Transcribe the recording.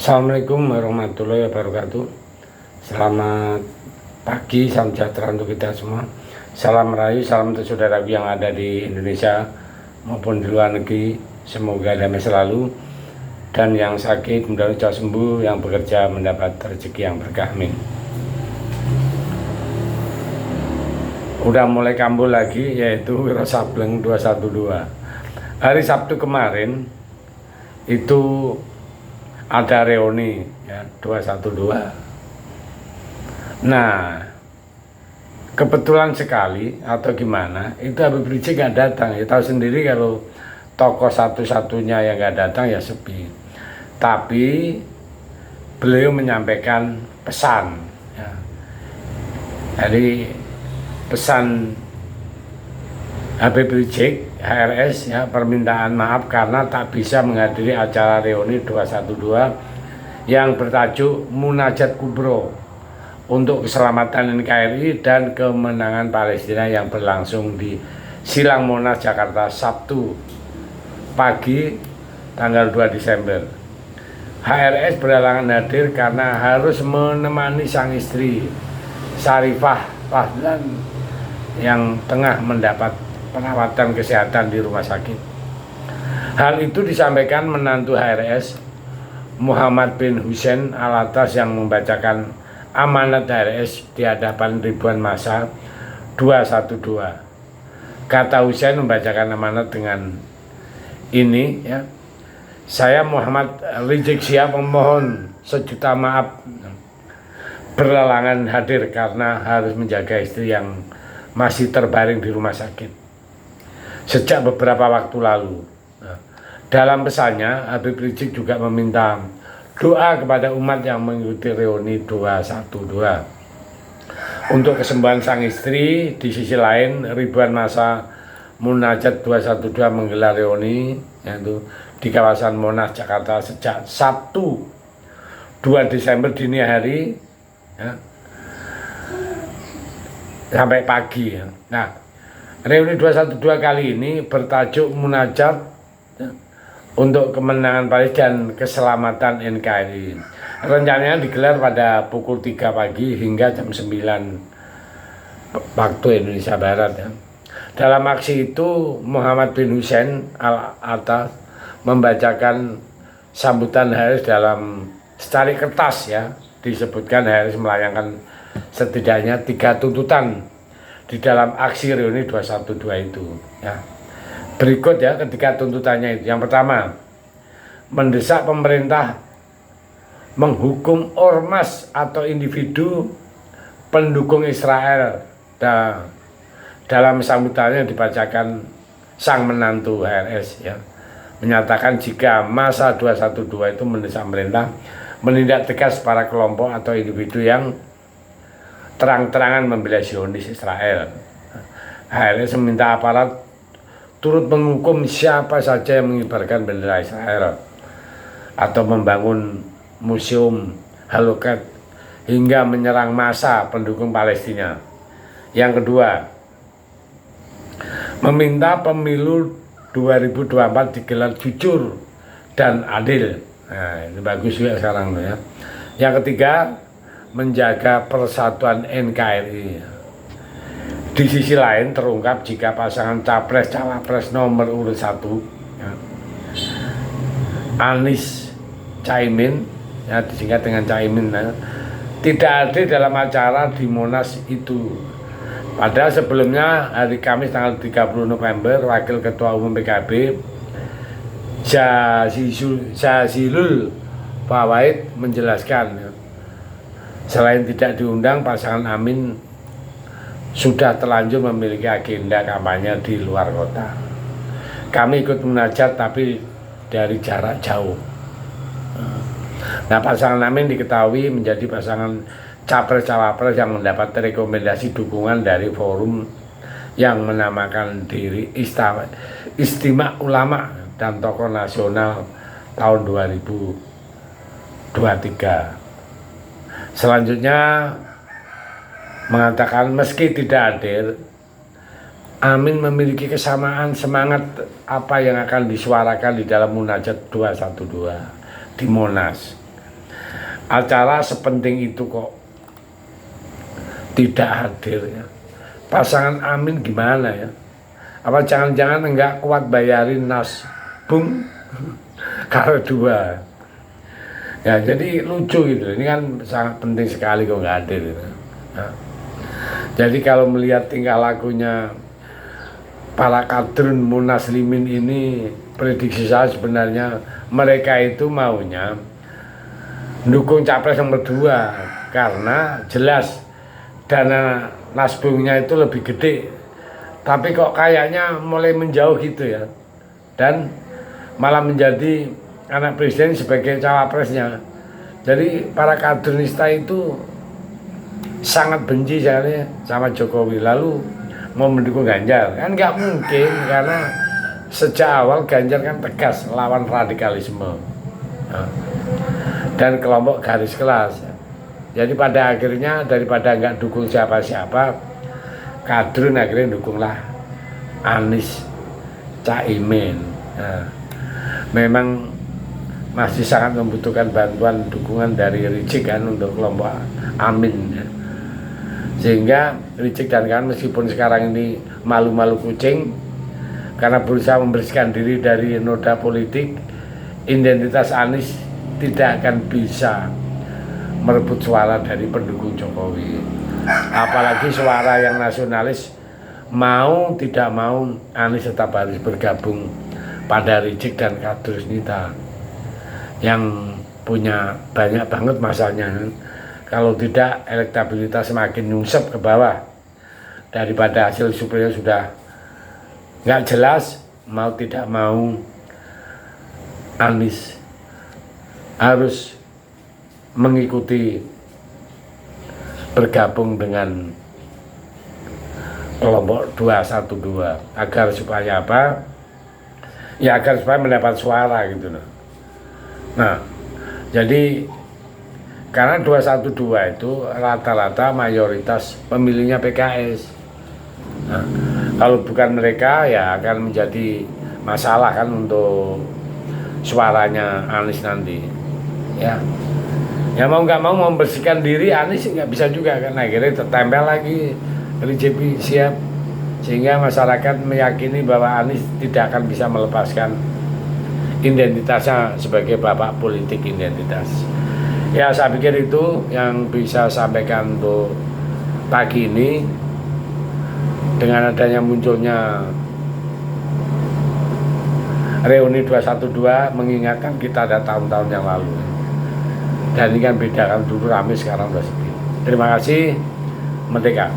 Assalamualaikum warahmatullahi wabarakatuh. Selamat pagi, salam sejahtera untuk kita semua. Salam merayu, salam untuk saudara yang ada di Indonesia maupun di luar negeri. Semoga damai selalu. Dan yang sakit mudah-mudahan cepat sembuh, yang bekerja mendapat rezeki yang berkah. Amin. Udah mulai kambuh lagi, yaitu Wiro Sableng 212. Hari Sabtu kemarin itu ada reuni ya 212. Nah, kebetulan sekali atau gimana, itu Habib Rizik nggak datang. Ya tahu sendiri kalau tokoh satu-satunya yang nggak datang ya sepi. Tapi beliau menyampaikan pesan ya. Jadi pesan Habib Rizik HRS ya, permintaan maaf karena tak bisa menghadiri acara reuni 212 yang bertajuk Munajat Kubro untuk keselamatan NKRI dan kemenangan Palestina yang berlangsung di Silang Monas, Jakarta, Sabtu pagi tanggal 2 Desember. HRS berhalangan hadir karena harus menemani sang istri Syarifah Fahlan yang tengah mendapat perawatan kesehatan di rumah sakit. Hal itu disampaikan menantu HRS Muhammad bin Hussein Alatas yang membacakan amanat HRS di hadapan ribuan massa 212. Kata Hussein membacakan amanat dengan ini ya. Saya Muhammad Rizik Syihab memohon sejuta maaf berhalangan hadir karena harus menjaga istri yang masih terbaring di rumah sakit sejak beberapa waktu lalu. Dalam pesannya, Habib Rizik juga meminta doa kepada umat yang mengikuti reuni 212 untuk kesembuhan sang istri. Di sisi lain, ribuan massa Munajat 212 menggelar reuni yaitu di kawasan Monas, Jakarta sejak Sabtu 2 Desember dini hari ya, sampai pagi ya. Nah, reuni 212 kali ini bertajuk Munajat ya, untuk kemenangan Palestina dan keselamatan NKRI. Rencananya digelar pada pukul 3 pagi hingga jam 9 waktu Indonesia Barat ya. Dalam aksi itu Muhammad bin Hussein Al-Atas membacakan sambutan HRS dalam secari kertas ya. Disebutkan HRS melayangkan setidaknya 3 tuntutan di dalam aksi reuni 212 itu ya. Berikut ya ketiga tuntutannya itu. Yang pertama, mendesak pemerintah menghukum ormas atau individu pendukung Israel. Dalam sambutannya dibacakan sang menantu HRS ya, menyatakan jika massa 212 itu mendesak pemerintah menindak tegas para kelompok atau individu yang terang-terangan membela Zionis Israel. HRS meminta aparat turut menghukum siapa saja yang mengibarkan bendera Israel atau membangun museum Holocaust hingga menyerang massa pendukung Palestina. Yang kedua, meminta pemilu 2024 digelar jujur dan adil. Nah, ini bagus juga sekarang ya. Yang ketiga, menjaga persatuan NKRI. Di sisi lain terungkap jika pasangan capres-cawapres nomor urut 1 ya, Anies Caimin ya, disingkat dengan Caimin ya, tidak hadir dalam acara di Monas itu. Padahal sebelumnya hari Kamis tanggal 30 November Wakil Ketua Umum PKB Jazilul Fawait menjelaskan ya, selain tidak diundang, pasangan Amin sudah terlanjur memiliki agenda kampanye di luar kota. Kami ikut munajat tapi dari jarak jauh. Nah, pasangan Amin diketahui menjadi pasangan capres-cawapres yang mendapat rekomendasi dukungan dari forum yang menamakan diri Istimewa Ulama dan Tokoh Nasional tahun 2023. Selanjutnya mengatakan meski tidak hadir, Amin memiliki kesamaan semangat apa yang akan disuarakan di dalam Munajat 212 di Monas. acara sepenting itu kok tidak hadir ya. Pasangan Amin gimana ya? Apa jangan-jangan enggak kuat bayarin nas bung kalau dua ya, jadi lucu gitu. Ini kan sangat penting sekali kok nggak hadir gitu. Nah, jadi kalau melihat tingkah lakunya para kadrun Munaslimin ini, prediksi saya sebenarnya mereka itu maunya dukung capres nomor 2 karena jelas dana nasbungnya itu lebih gede, tapi kok kayaknya mulai menjauh gitu ya, dan malah menjadi anak presiden sebagai cawapresnya. Jadi para kadrunista itu sangat benci sekali sama Jokowi, lalu mau mendukung Ganjar kan nggak mungkin, karena sejak awal Ganjar kan tegas lawan radikalisme dan kelompok garis kelas. Jadi pada akhirnya daripada nggak dukung siapa-siapa, kadrun akhirnya dukunglah Anies Caimin. Nah, memang masih sangat membutuhkan bantuan dukungan dari Rizik kan untuk kelompok Amin ya. Sehingga Rizik dan kawan meskipun sekarang ini malu-malu kucing karena berusaha membersihkan diri dari noda politik, identitas Anies tidak akan bisa merebut suara dari pendukung Jokowi. Apalagi suara yang nasionalis, mau tidak mau Anies tetap harus bergabung pada Rizik dan kadrunista yang punya banyak banget masalahnya. Kalau tidak, elektabilitas semakin nyungsep ke bawah daripada hasil surveinya sudah nggak jelas. Mau tidak mau Anies harus mengikuti bergabung dengan kelompok 212 agar supaya apa? Ya agar supaya mendapat suara gitu loh. Nah, jadi karena 212 itu rata-rata mayoritas pemilihnya PKS. Nah, kalau bukan mereka ya akan menjadi masalah kan untuk suaranya Anies nanti. Ya mau nggak mau membersihkan diri Anies nggak bisa juga kan, akhirnya tertempel lagi LJP siap, sehingga masyarakat meyakini bahwa Anies tidak akan bisa melepaskan identitasnya sebagai bapak politik identitas. Ya saya pikir itu yang bisa sampaikan untuk pagi ini. Dengan adanya munculnya reuni 212 mengingatkan kita ada tahun-tahun yang lalu. Dan ini kan beda kan, dulu rame sekarang udah sepi. Terima kasih, Merdeka.